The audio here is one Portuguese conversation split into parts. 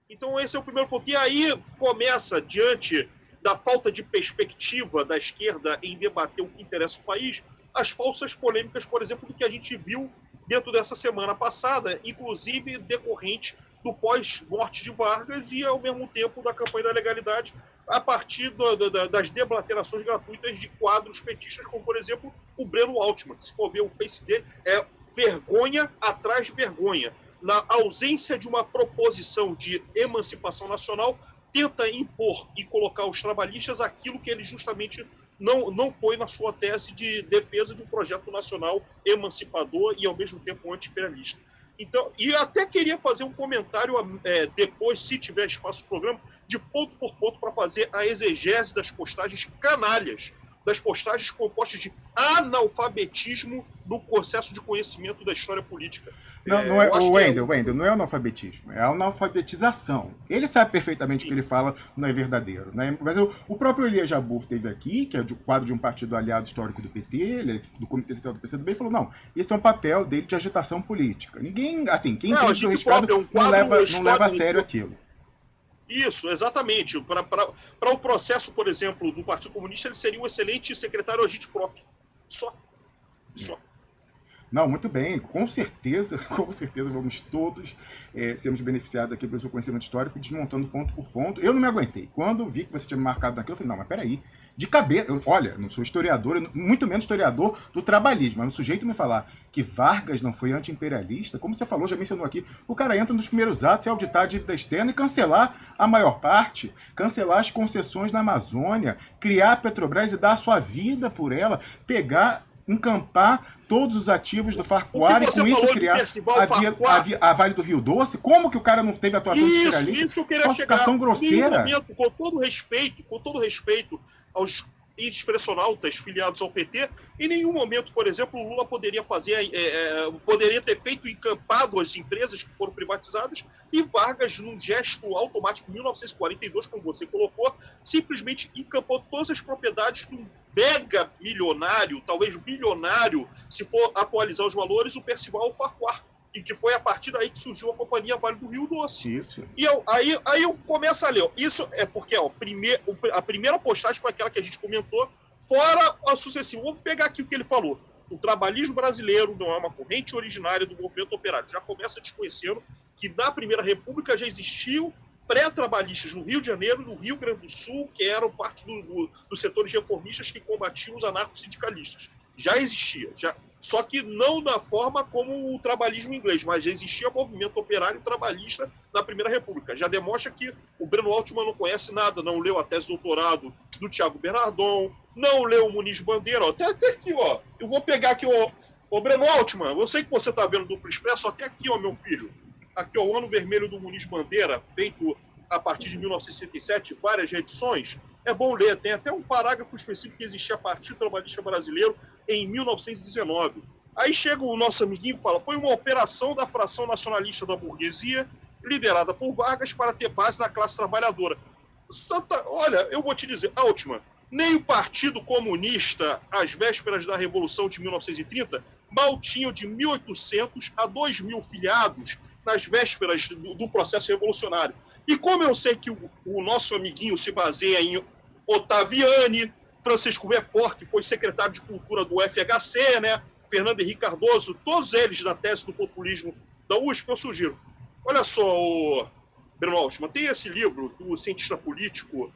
Então esse é o primeiro ponto. E aí começa, diante da falta de perspectiva da esquerda em debater o que interessa o país, as falsas polêmicas, por exemplo, do que a gente viu dentro dessa semana passada, inclusive decorrente do pós-morte de Vargas e, ao mesmo tempo, da campanha da legalidade a partir das deblaterações gratuitas de quadros petistas, como, por exemplo, o Breno Altman, que se for ver o face dele, é vergonha atrás de vergonha. Na ausência de uma proposição de emancipação nacional, tenta impor e colocar os trabalhistas aquilo que ele justamente não foi na sua tese de defesa de um projeto nacional emancipador e, ao mesmo tempo, anti-imperialista. Então, e eu até queria fazer um comentário depois, se tiver espaço no programa, de ponto por ponto para fazer a exegese das postagens canalhas, das postagens compostas de analfabetismo no processo de conhecimento da história política. Não é, o Wendel, não é analfabetismo, é analfabetização. Ele sabe perfeitamente o que ele fala não é verdadeiro. Né? Mas o próprio Elias Jabbour esteve aqui, que é o quadro de um partido aliado histórico do PT, ele é do Comitê Central do PCdoB, e falou, não, esse é um papel dele de agitação política. Ninguém, assim, quem tem o riscado não leva a sério aquilo. Isso, exatamente. Para o processo, por exemplo, do Partido Comunista, ele seria um excelente secretário agite próprio. Só. Não, muito bem, com certeza vamos todos sermos beneficiados aqui pelo seu conhecimento histórico, desmontando ponto por ponto. Eu não me aguentei. Quando vi que você tinha me marcado naquilo, eu falei, não, mas peraí, de cabeça, olha, não sou historiador, muito menos historiador do trabalhismo, mas o sujeito me falar que Vargas não foi anti-imperialista, como você falou, já mencionou aqui, o cara entra nos primeiros atos, é auditar a dívida externa e cancelar a maior parte, cancelar as concessões na Amazônia, criar a Petrobras e dar a sua vida por ela, encampar todos os ativos do Farquhar e com isso criar a Vale do Rio Doce? Como que o cara não teve atuação de imperialista? Isso que eu queria chegar. Grosseira. Momento, com todo respeito aos expressionautas filiados ao PT, em nenhum momento, por exemplo, o Lula poderia poderia ter feito encampado as empresas que foram privatizadas e Vargas, num gesto automático, em 1942, como você colocou, simplesmente encampou todas as propriedades de um mega milionário, talvez bilionário, se for atualizar os valores, o Percival Farquhar. E que foi a partir daí que surgiu a Companhia Vale do Rio Doce. Isso. E aí eu começo a ler. Isso é porque a primeira postagem foi aquela que a gente comentou, fora a sucessiva. Vou pegar aqui o que ele falou. O trabalhismo brasileiro não é uma corrente originária do movimento operário. Já começa desconhecendo que na Primeira República já existiam pré-trabalhistas no Rio de Janeiro e no Rio Grande do Sul, que eram parte dos setores reformistas que combatiam os anarco-sindicalistas. Já existia, só que não da forma como o trabalhismo inglês, mas já existia movimento operário trabalhista na Primeira República. Já demonstra que o Breno Altman não conhece nada, não leu a tese de doutorado do Thiago Bernardon, não leu o Muniz Bandeira. Até aqui, ó, eu vou pegar aqui, ó, Breno Altman, eu sei que você está vendo Duplo Expresso, até aqui, ó, meu filho. Aqui, ó, o Ano Vermelho do Muniz Bandeira, feito a partir de 1967, várias edições. É bom ler, tem até um parágrafo específico que existia Partido Trabalhista Brasileiro em 1919. Aí chega o nosso amiguinho e fala, foi uma operação da fração nacionalista da burguesia, liderada por Vargas, para ter base na classe trabalhadora. Olha, eu vou te dizer, Altman, nem o Partido Comunista, às vésperas da Revolução de 1930, mal tinham de 1.800 a 2.000 filiados nas vésperas do processo revolucionário. E como eu sei que o nosso amiguinho se baseia em Ottaviani, Francisco Beaufort, que foi secretário de Cultura do FHC, né? Fernando Henrique Cardoso, todos eles da tese do populismo da USP, eu sugiro. Olha só, Breno Altman, tem esse livro do cientista político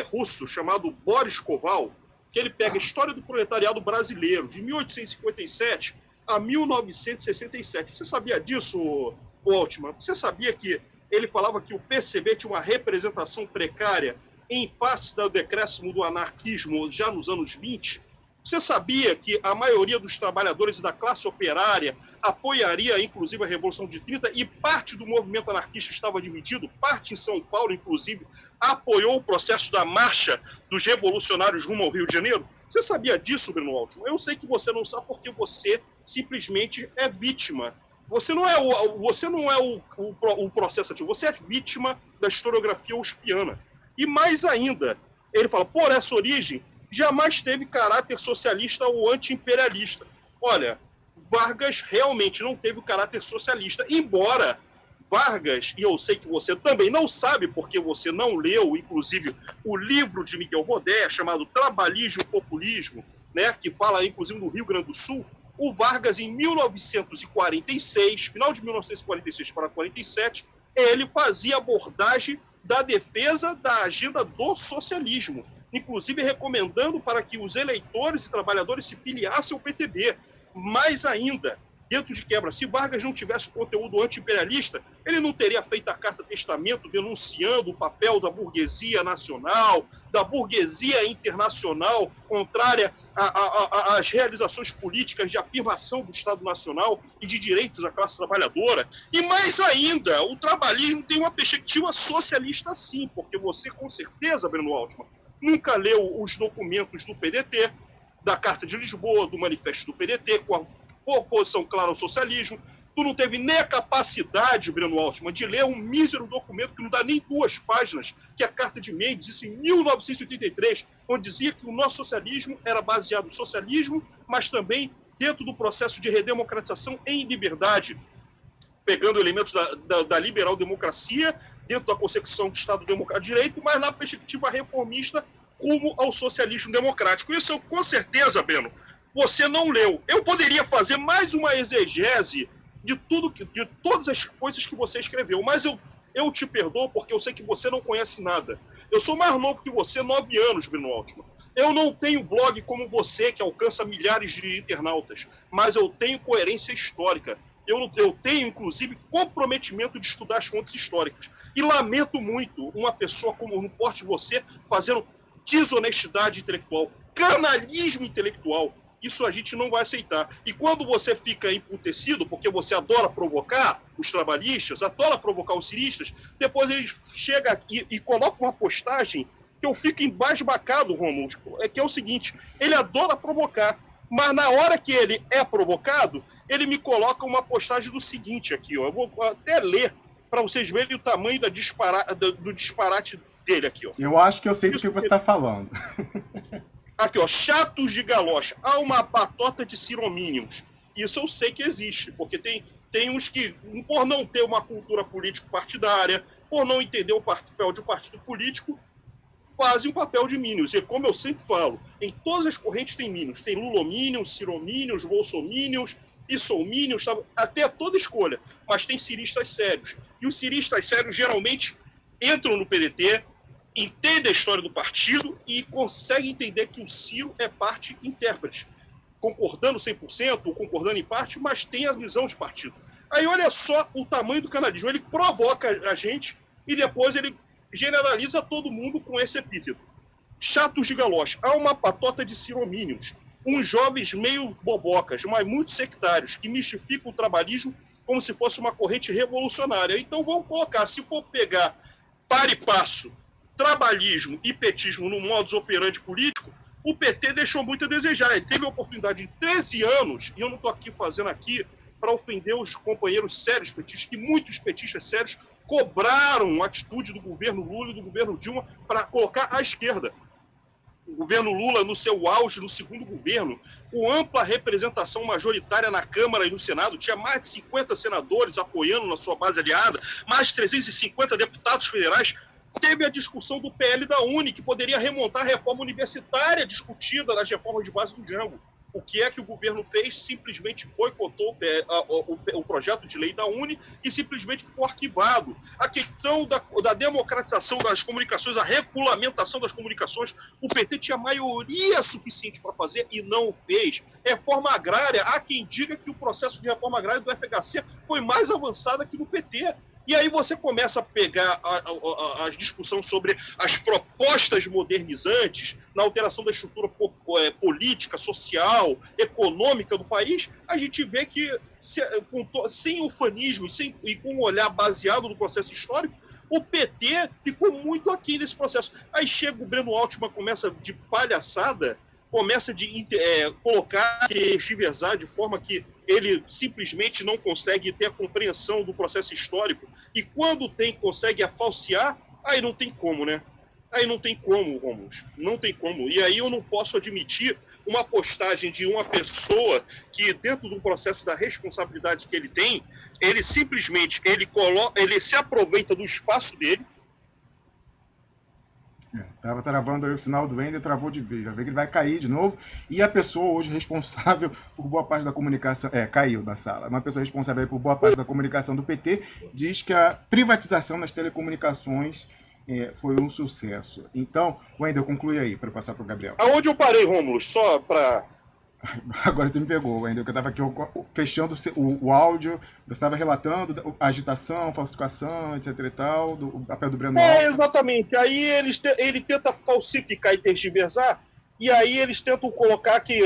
russo chamado Boris Koval, que ele pega a história do proletariado brasileiro de 1857 a 1967. Você sabia disso, Altman? Você sabia que ele falava que o PCB tinha uma representação precária em face do decréscimo do anarquismo já nos anos 20? Você sabia que a maioria dos trabalhadores e da classe operária apoiaria, inclusive, a Revolução de 30 e parte do movimento anarquista estava dividido? Parte em São Paulo, inclusive, apoiou o processo da marcha dos revolucionários rumo ao Rio de Janeiro? Você sabia disso, Breno Altman? Eu sei que você não sabe porque você simplesmente é vítima. Você não é o processo ativo, você é vítima da historiografia uspiana. E mais ainda, ele fala, por essa origem, jamais teve caráter socialista ou anti-imperialista. Olha, Vargas realmente não teve o caráter socialista, embora Vargas, e eu sei que você também não sabe, porque você não leu, inclusive, o livro de Miguel Rodé, chamado Trabalhismo e Populismo, né, que fala, inclusive, do Rio Grande do Sul. O Vargas, em 1946, final de 1946 para 47, ele fazia abordagem da defesa da agenda do socialismo, inclusive recomendando para que os eleitores e trabalhadores se filiassem ao PTB. Mais ainda, dentro de quebra, se Vargas não tivesse o conteúdo anti-imperialista, ele não teria feito a Carta Testamento denunciando o papel da burguesia nacional, da burguesia internacional, contrária às realizações políticas de afirmação do Estado Nacional e de direitos da classe trabalhadora. E mais ainda, o trabalhismo tem uma perspectiva socialista sim, porque você, com certeza, Breno Altman, nunca leu os documentos do PDT, da Carta de Lisboa, do Manifesto do PDT, com a oposição clara ao socialismo. Tu não teve nem a capacidade, Breno Altman, de ler um mísero documento que não dá nem 2 páginas, que é a Carta de Mendes, isso em 1983, onde dizia que o nosso socialismo era baseado no socialismo, mas também dentro do processo de redemocratização em liberdade, pegando elementos da liberal democracia, dentro da concepção do Estado Democrático de Direito, mas na perspectiva reformista, rumo ao socialismo democrático. Isso, eu, com certeza, Breno, você não leu. Eu poderia fazer mais uma exegese de todas as coisas que você escreveu, mas eu te perdoo porque eu sei que você não conhece nada. Eu sou mais novo que você, 9 anos, Breno Altman. Eu não tenho blog como você, que alcança milhares de internautas, mas eu tenho coerência histórica. Eu tenho, inclusive, comprometimento de estudar as fontes históricas. E lamento muito uma pessoa como no porte de você fazendo desonestidade intelectual, canalismo intelectual. Isso a gente não vai aceitar. E quando você fica emputecido, porque você adora provocar os trabalhistas, adora provocar os ciristas, depois ele chega aqui e coloca uma postagem que eu fico embasbacado, Rômulo, que é o seguinte, ele adora provocar, mas na hora que ele é provocado, ele me coloca uma postagem do seguinte aqui, ó, eu vou até ler para vocês verem o tamanho do disparate dele aqui, ó. Eu acho que eu sei do que você está falando. Aqui, ó, chatos de galocha. Há uma patota de ciromínios. Isso eu sei que existe, porque tem uns que, por não ter uma cultura político-partidária, por não entender o papel de um partido político, fazem o papel de mínios. E como eu sempre falo, em todas as correntes tem mínios. Tem lulomínios, ciromínios, bolsomínios, issomínios, até toda escolha. Mas tem ciristas sérios. E os ciristas sérios geralmente entram no PDT, entende a história do partido e consegue entender que o Ciro é parte intérprete, concordando 100% ou concordando em parte, mas tem a visão de partido. Aí olha só o tamanho do canalismo, ele provoca a gente e depois ele generaliza todo mundo com esse epíteto. Chatos de galocha, há uma patota de ciromínios, uns jovens meio bobocas, mas muito sectários, que mistificam o trabalhismo como se fosse uma corrente revolucionária. Então vamos colocar, se for pegar par e passo, trabalhismo e petismo no modus operandi político, o PT deixou muito a desejar. Ele teve a oportunidade em 13 anos, e eu não estou aqui fazendo aqui para ofender os companheiros sérios petistas, que muitos petistas sérios cobraram a atitude do governo Lula e do governo Dilma para colocar à esquerda. O governo Lula, no seu auge, no segundo governo, com ampla representação majoritária na Câmara e no Senado, tinha mais de 50 senadores apoiando na sua base aliada, mais de 350 deputados federais. Teve a discussão do PL da Uni, que poderia remontar a reforma universitária discutida nas reformas de base do Jango. O que é que o governo fez? Simplesmente boicotou o projeto de lei da Uni e simplesmente ficou arquivado. A questão da democratização das comunicações, a regulamentação das comunicações, o PT tinha maioria suficiente para fazer e não fez. Reforma agrária, há quem diga que o processo de reforma agrária do FHC foi mais avançado que no PT. E aí você começa a pegar a discussão sobre as propostas modernizantes na alteração da estrutura política, social, econômica do país, a gente vê que, sem ufanismo e com um olhar baseado no processo histórico, o PT ficou muito aquém desse processo. Aí chega o Breno Altman, começa de palhaçada, começa de colocar, tergiversar de forma que ele simplesmente não consegue ter a compreensão do processo histórico, e quando consegue falsear, aí não tem como, né? Aí não tem como, Rômulo, não tem como. E aí eu não posso admitir uma postagem de uma pessoa que, dentro do processo da responsabilidade que ele tem, ele simplesmente ele se aproveita do espaço dele. Tava travando aí o sinal do Wender, travou de vez. Já vê que ele vai cair de novo. E a pessoa hoje responsável por boa parte da comunicação... caiu da sala. Uma pessoa responsável por boa parte da comunicação do PT diz que a privatização das telecomunicações foi um sucesso. Então, Wender, conclui aí, para passar para o Gabriel. Aonde eu parei, Rômulo? Só para... Agora você me pegou, Wender, que eu estava aqui fechando o áudio, você estava relatando a agitação, falsificação, etc e tal, do papel do Breno Altman. Exatamente. Aí ele tenta falsificar e tergiversar, e aí eles tentam colocar que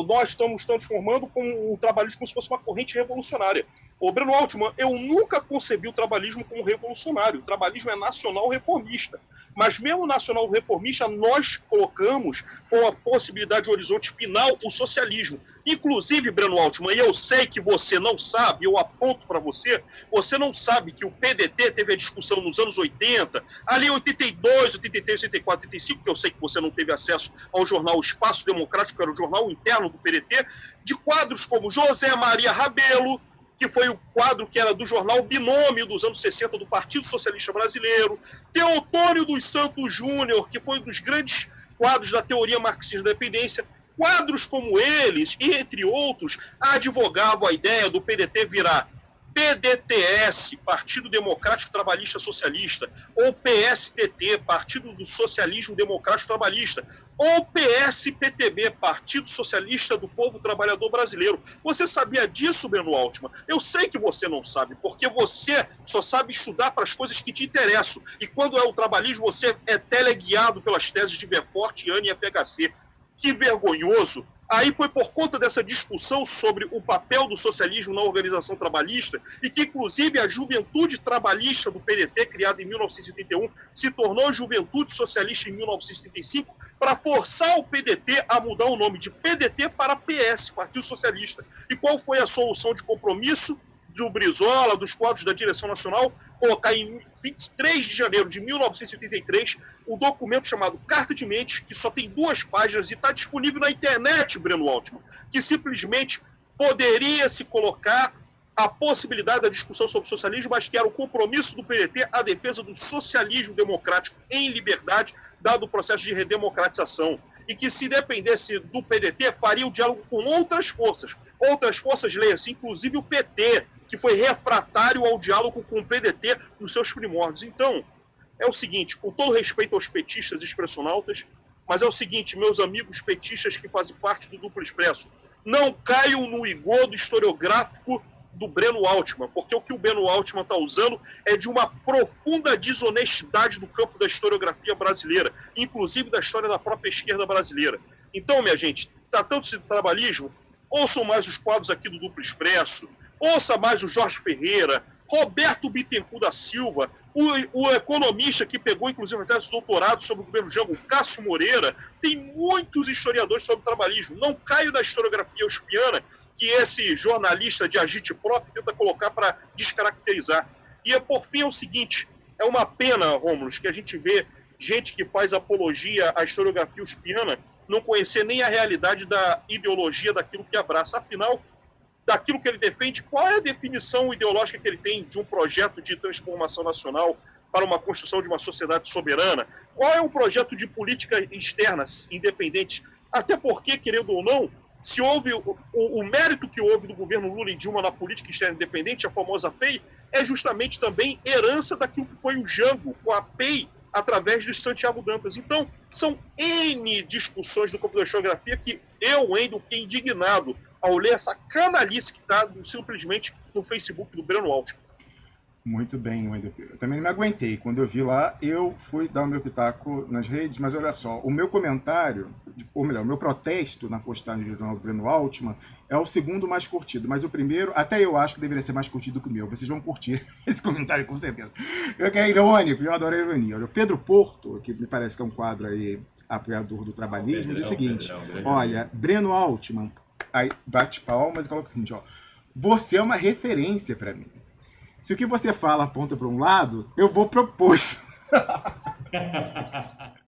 nós estamos transformando com o trabalhismo como se fosse uma corrente revolucionária. Ô, Breno Altman, eu nunca concebi o trabalhismo como revolucionário. O trabalhismo é nacional reformista. Mas mesmo nacional reformista, nós colocamos com a possibilidade de horizonte final o socialismo. Inclusive, Breno Altman, e eu sei que você não sabe, eu aponto para você, você não sabe que o PDT teve a discussão nos anos 80, ali 82, 83, 84, 85, que eu sei que você não teve acesso ao jornal Espaço Democrático, que era o jornal interno do PDT, de quadros como José Maria Rabelo, que foi o quadro que era do jornal Binômio dos anos 60 do Partido Socialista Brasileiro, Teotônio dos Santos Júnior, que foi um dos grandes quadros da teoria marxista da dependência. Quadros como eles, e entre outros, advogavam a ideia do PDT virar PDTS, Partido Democrático Trabalhista Socialista, ou PSDT, Partido do Socialismo Democrático Trabalhista, ou PSPTB, Partido Socialista do Povo Trabalhador Brasileiro. Você sabia disso, Breno Altman? Eu sei que você não sabe, porque você só sabe estudar para as coisas que te interessam. E quando é o trabalhismo, você é teleguiado pelas teses de Beaufort, Yanni e FHC. Que vergonhoso! Aí foi por conta dessa discussão sobre o papel do socialismo na organização trabalhista e que, inclusive, a Juventude Trabalhista do PDT, criada em 1971, se tornou Juventude Socialista em 1975 para forçar o PDT a mudar o nome de PDT para PS, Partido Socialista. E qual foi a solução de compromisso do Brizola, dos quadros da direção nacional? Colocar em 23 de janeiro de 1983 um documento chamado Carta de Mente, que só tem 2 páginas e está disponível na internet, Breno Altman, que simplesmente poderia se colocar a possibilidade da discussão sobre socialismo, mas que era o compromisso do PDT a defesa do socialismo democrático em liberdade, dado o processo de redemocratização. E que, se dependesse do PDT, faria o diálogo com outras forças, leia-se, inclusive o PT, que foi refratário ao diálogo com o PDT nos seus primórdios. Então, é o seguinte, com todo respeito aos petistas e expressionautas, mas é o seguinte, meus amigos petistas que fazem parte do Duplo Expresso, não caiam no igodo historiográfico do Breno Altman, porque o que o Breno Altman está usando é de uma profunda desonestidade no campo da historiografia brasileira, inclusive da história da própria esquerda brasileira. Então, minha gente, tratando-se de trabalhismo, ouçam mais os quadros aqui do Duplo Expresso, ouça mais o Jorge Ferreira, Roberto Bittencourt da Silva, o economista que pegou, inclusive, até esse doutorado sobre o governo Jango, Cássio Moreira. Tem muitos historiadores sobre trabalhismo. Não caio na historiografia euspiana que esse jornalista de agite próprio tenta colocar para descaracterizar. E, por fim, é o seguinte, é uma pena, Rômulo, que a gente vê gente que faz apologia à historiografia euspiana não conhecer nem a realidade da ideologia daquilo que abraça. Afinal, daquilo que ele defende, qual é a definição ideológica que ele tem de um projeto de transformação nacional para uma construção de uma sociedade soberana? Qual é um projeto de política externa independente? Até porque, querendo ou não, se houve o mérito que houve do governo Lula e Dilma na política externa independente, a famosa PEI, é justamente também herança daquilo que foi o Jango com a PEI através de Santiago Dantas. Então, são N discussões do campo da historiografia que eu, Wendel, fiquei indignado ao ler essa canalice que está simplesmente no Facebook do Breno Altman. Muito bem, Wendel. Eu também não me aguentei. Quando eu vi lá, eu fui dar o meu pitaco nas redes, mas olha só, o meu comentário, ou melhor, o meu protesto na postagem do jornal do Breno Altman é o segundo mais curtido, mas o primeiro, até eu acho que deveria ser mais curtido que o meu. Vocês vão curtir esse comentário com certeza. É irônico, eu adoro a ironia. Olha, o Pedro Porto, que me parece que é um quadro aí apoiador do trabalhismo, diz o seguinte, olha, Breno Altman, aí bate palmas e coloca o seguinte, ó, você é uma referência para mim. Se o que você fala aponta para um lado, eu vou propor.